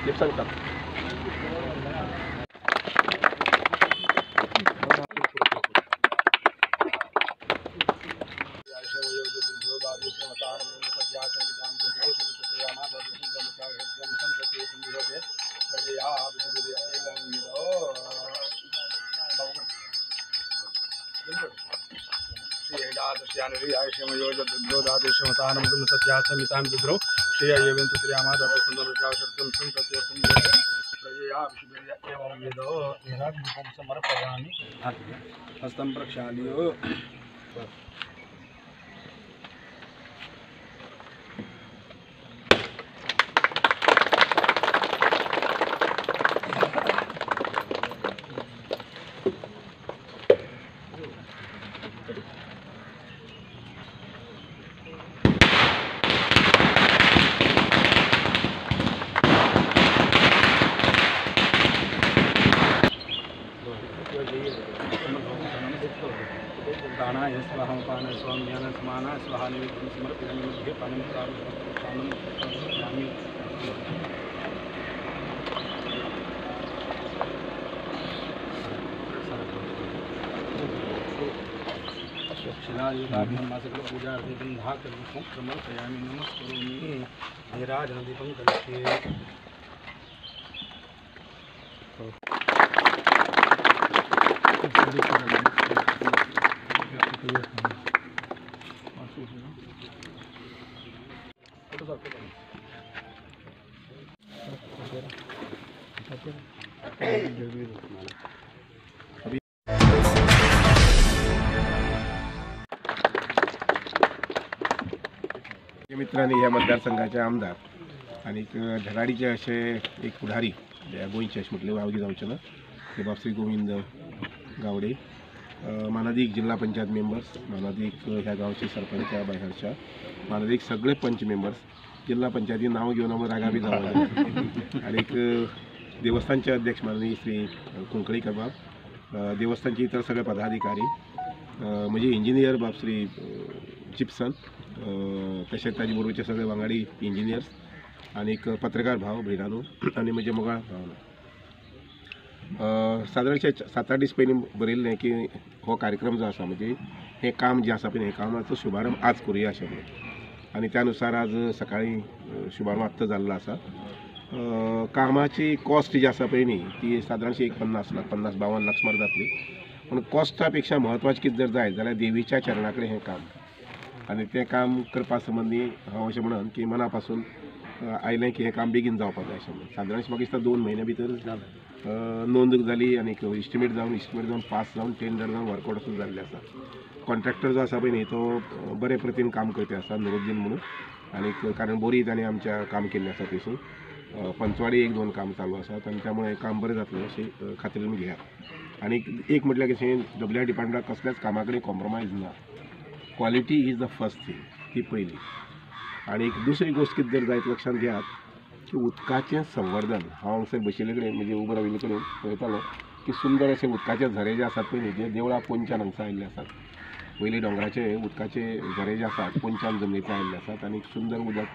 सांगतात समर्पयामि हस्तं प्रक्षाल्य दानाय स्वाहा पान स्वाम ज्ञान समाना स्वाहा निवेदन समर्पयामि मध्ये पानं प्राणं शिलायुगाभिमासकल पूजा अर्धं धाकर्म समर्पयामि नमस्करोमि नीराजनदीपं करिष्ये मित्रांनी या मतदारसंघाचे आमदार आणि धडाडीचे असे एक पुढारी गोंयचे असे म्हटले वावगी जावचे ना ते बापश्री गोविंद गावडे मानाधिक जिल्हा पंचायत मेंबर्स मानाधिक ह्या गावचे सरपंच बाहेरच्या मानाधिक सगळे पंच मेंबर्स जिल्हा पंचायती नाव घेऊन आम्ही रागावी जावं आणि एक देवस्थानचे अध्यक्ष माननीय श्री कुंकळीकर बाब देवस्थानचे इतर सगळे पदाधिकारी म्हणजे इंजिनियर बापश्री चिप्सन तसेच ताजे बरोबरचे सगळे वांगडी इंजिनियर्स आणि एक पत्रकार भाव भयणानो आणि म्हणजे मोगाळ भावना साधारणशे 7-8 दीस पयलीं बरयल्लें की हो कार्यक्रम जो आसा म्हणजे हे काम जे आसा पळय हे कामाचो शुभारंभ आज करूया अशें म्हणून आणि त्यानुसार आज सकाळी शुभारंभ आत्ता जाल्लो आसा कामाची कॉस्ट जी आसा पळय न्ही ती साधारणशी 50 लाख 50-52 लाख सुमार जातली पूण कॉस्टा पेक्षा म्हत्वाचें कितें जर जाय जाल्यार देवीच्या चरणा कडेन हें काम आणि ते काम करपा संबंधी हांव अशें म्हणन की मना पासून आयलें की हें काम बेगीन जावपाक जाय अशें म्हणून साधारणशें म्हाका दिसता 2 म्हयन्या भितर नोंद जाली आणि इस्टिमेट जावन पास जावन टेंडर जावन वर्कआउट सुद्दां जाल्लें आसा कॉन्ट्रॅक्टर जो आसा पळय न्ही तो बरे प्रतीन काम करपी आसा नूरुद्दीन म्हणून आणि कारण बोरी ताणें आमच्या काम केल्लें आसा थंयसून पंचवाडी 1-2 काम चालू आसात आणि त्यामुळे काम बरें जातलें अशी खात्री तुमी घेयात आणि एक म्हटल्यार कशें डब्ल्यू डिपार्टमेंटाक कसल्याच कामा कडेन कॉम्प्रोमायज ना quality is the first thing ती पयली आणि दुसरी गोष्ट कितें जर जायत लक्षांत घेयात की उदकाचें संवर्धन हांव हांगसर बशिल्ले कडेन म्हणजे उबो राविल्ले कडेन पळयतालो की सुंदर अशे उदकाचे झरे जे आसात पळय न्ही जे देवळां पोंच्यान हांगसर आयिल्ले आसात पयली डोंगराचे उदकाचे झरे जे आसात पोंच्यान जमनीचे आयिल्ले आसात आनी सुंदर उदक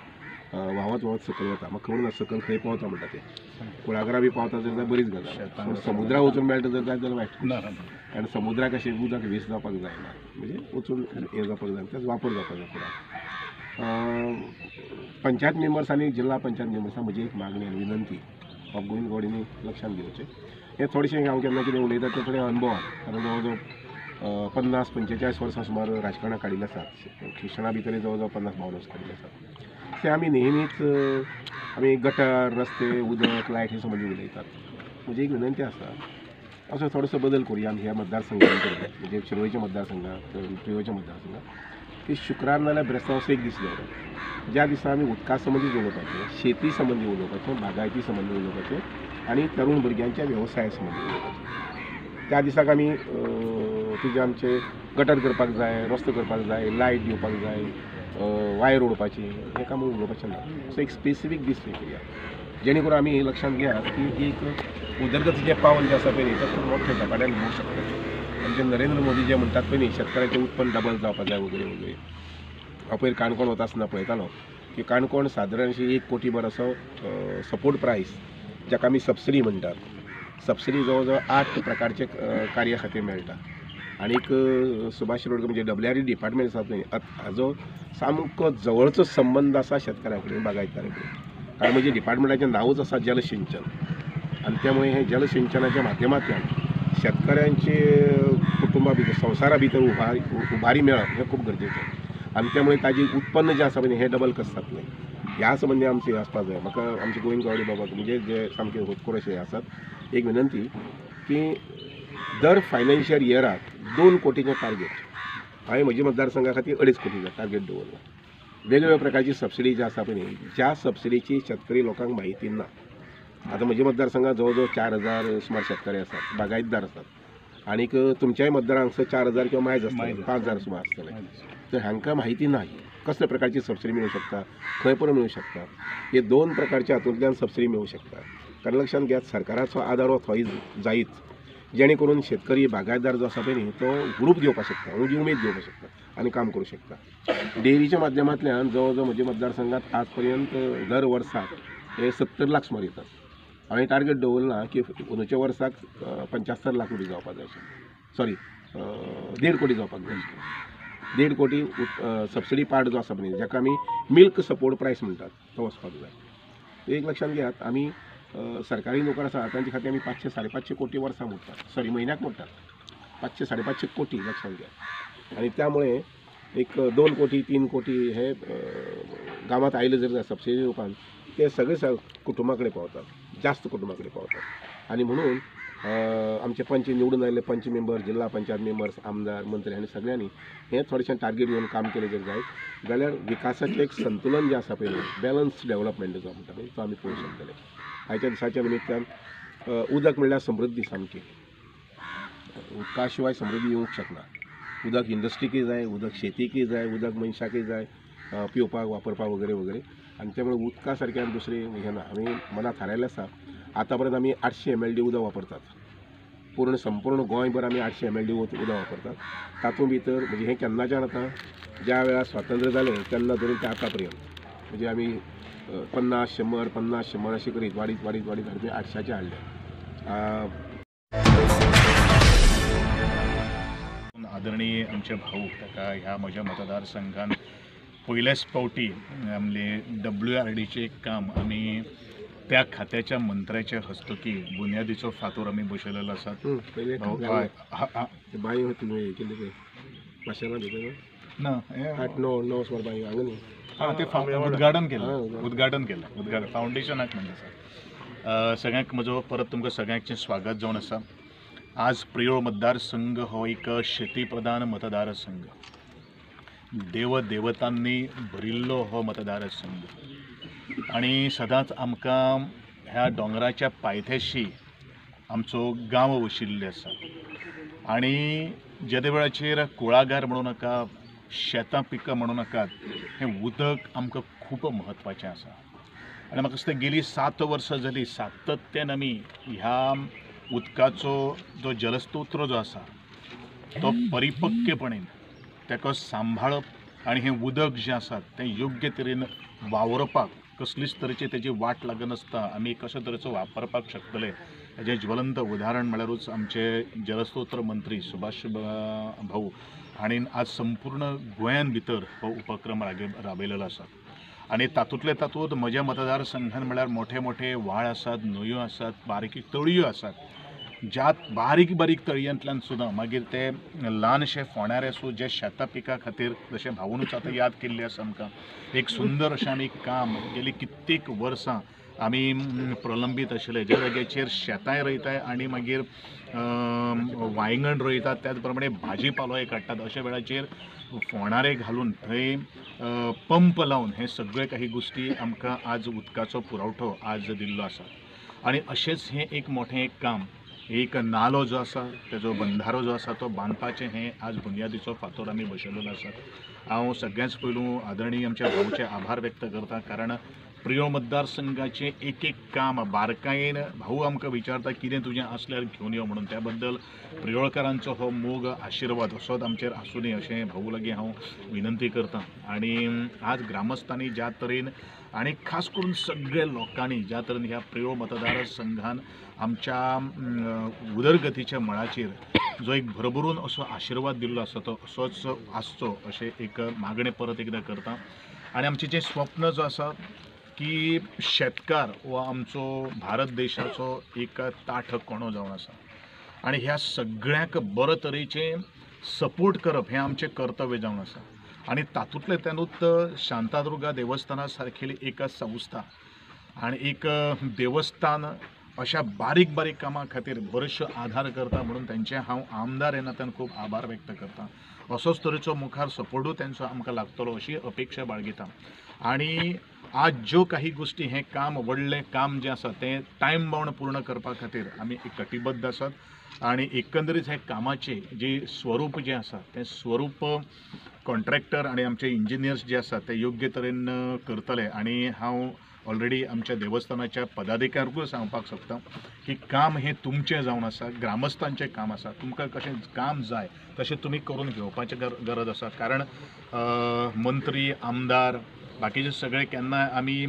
व्हांवत व्हांवत सकयल वता म्हाका खबर ना सकयल खंय पावता म्हणटा ते कुळागरा बी पावता जाल्यार बरीच गजाल पूण समुद्राक वचून मेळटा जर जाय जाल्यार वायट आनी समुद्राक अशें उदक वेस्ट जावपाक जायना म्हणजे वचून हें जावपाक जाय तेच वापर जावपाक जाय पुराय पंचायत मेंबर्स आणि जिल्हा पंचायत मेंबर्सां म्हजी एक मागणी आनी विनंती ऑफ गोविंद गावडेंनी लक्षांत घेवचें हें थोडेशें हांव केन्ना कितें उलयता तें थोडें अनुभव कारण जवळ जवळ 50-45 वर्सां सुमार राजकारणाक काडिल्ले आसात शिक्षणा भितर जवळ जवळ 50-52 वर्सां काडिल्ले आसात ते आमी नेहमीच आमी गटर रस्ते उदक लायट हे संबंदी उलयतात म्हजी एक विनंती आसा असो थोडोसो बदल करूया आमी ह्या मतदारसंघांत म्हणजे शिरोळेच्या मतदारसंघात पिवळेच्या मतदारसंघात की शुक्रार नाल्यार ब्रेस्तांव असो एक दीस दवरप ज्या दिसा आमी उदका संबंदी उलोवपाचें शेती संबंदी उलोवपाचें बागायती संबंदी उलोवपाचें आनी तरूण भुरग्यांच्या वेवसाया संबंदी उलोवपाचें त्या दिसाक आमी तुजे आमचे गटर करपाक जाय रस्तो करपाक जाय लायट दिवपाक जाय वायर ओडपाची हें काम उलोवपाचें ना सो एक स्पेसिफीक दीस करूया जेणे करून आमी लक्षांत घेयात की एक उदरगतीचें पावल जें आसा पळय न्ही तें खूब मोठ्या झपाट्यान होवंक शकता आमचे नरेंद्र मोदी जे म्हणटात पळय न्ही शेतकाराचें उत्पन्न डबल जावपाक जाय वगैरे वगैरे हांव पयर काणकोण वता आसतना पळयतालो की काणकोण सादारणशी 1 कोटी भर असो सपोर्ट प्रायस जाका आमी सबसिडी म्हणटात. सबसिडी जवळ 8 प्रकारचे कार्या खातीर मेळटा. आनीक सुभाष रोडकर म्हणजे WRD डिपार्टमेंट आसा पळय हाजो सामको जवळचो संबंध आसा शेतकाऱ्या कडेन बागायतदारा कडेन. कारण म्हणजे डिपार्टमेंटाचें नांवूच आसा जलसिंचन आनी त्यामुळे हे जलसिंचनाच्या माध्यमांतल्यान शेतकऱ्यांचे कुटुंबा भितर संवसारा भितर उभारी मेळप हें खूब गरजेचें आनी त्यामुळे ताजें उत्पन्न जें आसा पळय हें डबल कशें जातलें ह्या संबंधी आमचें आसपाक जाय. म्हाका आमचे गोविंद गावडे बाबाक म्हणजे जे सामके होतकोर अशे आसात एक विनंती की दर फायनान्शियल इयराक 2 कोटीचें टार्गेट हांवें म्हज्या मतदारसंघा खातीर 2.5 कोटीचें टार्गेट दवरला. वेगवेगळ्या प्रकारची सबसिडी जी आसा पळय ज्या सबसिडीची शेतकरी लोकांक म्हायती ना. आतां म्हज्या मतदारसंघात जवळ 4,000 सुमार शेतकरी आसात, बागायतदार आसात आनीक तुमच्याय मतदारांक 4,000 किंवा मायज आसतले 5,000 सुमार आसतले. तर हांकां म्हायती ना कसल्या प्रकारची सबसिडी मेळूं शकता, खंय पर्यंत मेळूं शकता. हे 2 प्रकारच्या हातूंतल्यान सबसिडी मेळूं शकता. कारण लक्षांत घेयात सरकाराचो आदार हो थंय जायत जेणे करून शेतकरी बागायतदार जो आसा पळय न्ही तो ग्रूप घेवपाक शकता, उजी उमेद घेवपाक शकता आनी काम करूं शकता. डेअरीच्या माध्यमांतल्यान जवळ म्हज्या मतदारसंघात आज पर्यंत दर वर्साक हे 70 लाख सुमार येतात. हांवें टार्गेट दवरला की अंदूच्या वर्साक 75 लाख कोटी जावपाक जाय. सॉरी 1.5 कोटी जावपाक जाय. 1.5 कोटी सबसिडी पार्ट जो आसा पळय जाका आमी मिल्क सपोर्ट प्रायस म्हणटात तो वचपाक जाय. एक लक्षांत घेयात आमी सरकारी नोकर आसा तांचे खातीर आमी 500-550 कोटी वर्सां मोडटात, सॉरी म्हयन्याक मोडटात 500-550 कोटी लक्षांत घेयात. आनी त्यामुळे एक 2 कोटी 3 कोटी हे गांवांत आयले जर सबसिडी रुपान ते सगळे कुटुंबा कडेन पावतात, जास्त कुटुंबा कडेन पावतात. आनी म्हणून आमचे पंच निवडून आयिल्ले पंच मेंबर, जिल्हा पंचायत मेंबर्स, आमदार, मंत्री हांणी सगळ्यांनी हें थोडेशें टार्गेट घेवन काम केलें जर जायत जाल्यार विकासाचें एक संतुलन जें आसा पळय बॅलन्स डेव्हलपमेंट जो म्हणटा पळय तो आमी पळोवंक शकतले. आयच्या दिसाच्या निमित्तान उदक म्हणल्यार समृद्धी सामकी. उदका शिवाय समृद्धी येवंक शकना. उदक इंडस्ट्रीकय जाय, उदक शेतीकय जाय, उदक मनशाकय जाय, पिवपाक वापरपाक वगैरे वगैरे. आनी त्यामुळे उदका सारकें दुसरें हें ना. आमी मनांत थारायलें आसा आतां पर्यंत आमी 800 MLD उदक वापरतात. संपूर्ण गोंयभर आमी 800 MLD उदक वापरतात. तातूंत भितर म्हणजे हें केन्नाच्यान आतां ज्या वेळार स्वातंत्र्य जालें तेन्ना धरून ते आतां पर्यंत म्हणजे आमी 50-100 अशें करीत वाडीत आमी 800चे हाडले. आदरणीय आमचे भाऊ ताका ह्या म्हज्या मतदारसंघान पयलेच फावटी आमले WRDचें काम आमी त्या खात्याच्या मंत्र्याच्या हस्तुकी बुन्यादीचो फातर आमी बसयलेलो आसा. बाई तुमी केली पळय माशेलां भितर ना 8-9 सुमार बाई हांगा न्ही ते उद्घाटन केलें फावंडेशनाक म्हणजे सर. सगळ्यांक म्हजो परत तुमकां सगळ्यांचें स्वागत जावन आसा. आज प्रियोळ मतदारसंघ हो एक शेती प्रधान मतदारसंघ, देवदेवतांनी भरिल्लो हो मतदारसंघ आनी सदांच आमकां ह्या दोंगराच्या पायथ्याशी आमचो गांव वशिल्ले आसा. आनी जेदे वेळाचेर कुळागर म्हणूं नाका, शेतां पिकां म्हणूं नाकात, हें उदक आमकां खूब म्हत्वाचें आसा. आनी म्हाका दिसता गेलीं 7 वर्सां जालीं सातत्यान आमी ह्या उदकाचो जो जलस्तोत्र जो आसा तो परिपक्वपणेन ताका सांबाळप आनी हें उदक जें आसा तें योग्य तरेन वावरपाक कसलीच तरेची तेजी वाट लागनासता आमी कशे तरेचो वापरपाक शकतले हेजें ज्वलंत उदाहरण म्हळ्यारूच आमचे जलस्तोत्र मंत्री सुभाष भाऊ हांणी आज संपूर्ण गोंयान भितर हो उपक्रम राबयलेलो आसा. आनी तातूंतले तातूंत म्हज्या मतदारसंघान म्हळ्यार मोठे मोठे व्हाळ आसात, न्हंयो आसात, बारीक तळयो आसात. ज्या बारीक तळयांतल्यान सुद्दां मागीर ते ल्हानशे फोंडारे आसूं जे शेतां पिकां खातीर जशें भावनूच आतां याद केल्ली आसा आमकां एक सुंदर अशें आमी काम गेलीं कित्येक वर्सां आमी प्रलंबीत आशिल्ले ज्या जाग्याचेर शेतांय रोयताय आनी मागीर वांयगण रोयतात त्याच प्रमाणे भाजी पालोय काडटात अशा वेळाचेर फोंडारे घालून थंय पंप लावन हे सगळे काही गोष्टी आमकां आज उदकाचो पुरवठो आज दिल्लो आसा. आनी अशेंच हें एक मोठें एक काम एक नालो जो आसा तेजो बंधारो जो आसा तो बांदपाचें हें आज बुनयादीचो फातर आमी बसयलेलो आसा. हांव सगळ्यांच पयलू आदरणीय आमच्या भाऊचे आभार व्यक्त करता कारण प्रियो मतदारसंघाचे एक एक काम बारकायेन भाऊ आमकां विचारता कितें तुजें असल्यार घेवन यो म्हणून त्या बद्दल प्रियोळकरांचो हो मोग आशिर्वाद असोच आमचेर आसूं दी अशें भाऊ लागीं हांव विनंती करतां. आणि आज ग्रामस्थांनी ज्या तरेन आणि खास करून सगळ्या लोकांनी ज्या तरेन ह्या प्रियो मतदारसंघान आमच्या उदरगतीच्या मळाचेर जो एक भरभरून असो आशिर्वाद दिल्लो आसा तो असोच आसचो अशें एक मागणें परत एकदां करता. आणि आमचें जें स्वप्न जो आसा की शेतकार हो आमचो भारत देशाचो एक ताठ कणो जावन आसा आणि ह्या सगळ्यांक बरे तरेचें सपोर्ट करप हें आमचें कर्तव्य जावन आसा. आणि तातूंतले तातूंत शांतादुर्गा देवस्थाना सारकेली एक संस्था आणि एक देवस्थान अशा बारीक बारीक कामां खातीर बरेचशे आधार करता म्हणून त्यांचे हांव आमदार ह्या नात्यान खूब आभार व्यक्त करता. असोच तरेचो मुखार सपोर्टूय त्यांचो आमकां लागतलो अशी अपेक्षा बाळगिता. आणि आज ज्यो काही गोष्टी हें काम व्हडलें काम जें आसा तें टायम बाउंड पूर्ण करपा खातीर आमी एक कटिबद्ध आसात. आणि एकंदरीत हे कामाचें जे स्वरूप जें आसा तें स्वरूप कॉन्ट्रॅक्टर आणि आमचे इंजिनियर्स जे आसात ते योग्य तरेन करतले. आणि हांव ऑलरेडी आमच्या देवस्थानाच्या पदाधिकाऱ्यांकूय सांगपाक सोदतां की काम हें तुमचें जावन आसा, ग्रामस्थांचें काम आसा. तुमकां कशें काम जाय तशें तुमी करून घेवपाचें गरज आसा. कारण मंत्री आमदार बाकीचे सगळे केन्नाय आमी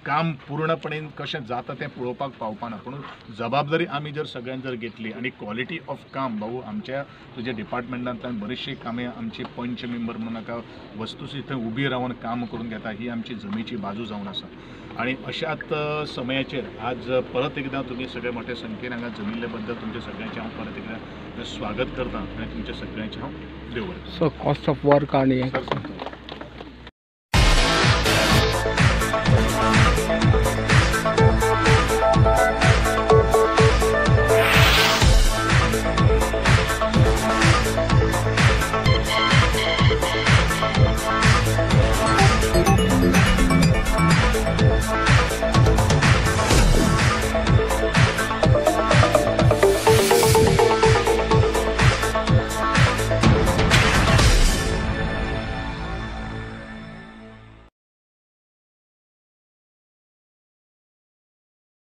काम पूर्णपणें कशें जाता तें पळोवपाक पावपाना. पूण जबाबदारी आमी जर सगळ्यान जर घेतली आणि क्वॉलिटी ऑफ काम भाऊ आमच्या तुज्या डिपार्टमेंटांतल्यान बरीचशी कामे आमची पंच मेंबर म्हणून नाका वस्तुस्थिती थंय उबी रावन काम करून घेता ही आमची जमेची बाजू जावन आसा. आणि अशात समयाचेर आज परत एकदां तुमी सगळे मोठ्या संख्येन हांगा जमिल्ले बद्दल तुमच्या सगळ्यांचें हांव परत एकदां स्वागत करता आणि तुमच्या सगळ्यांचें हांव देव बरें. सो कॉस्ट ऑफ वर्क आणि करूं.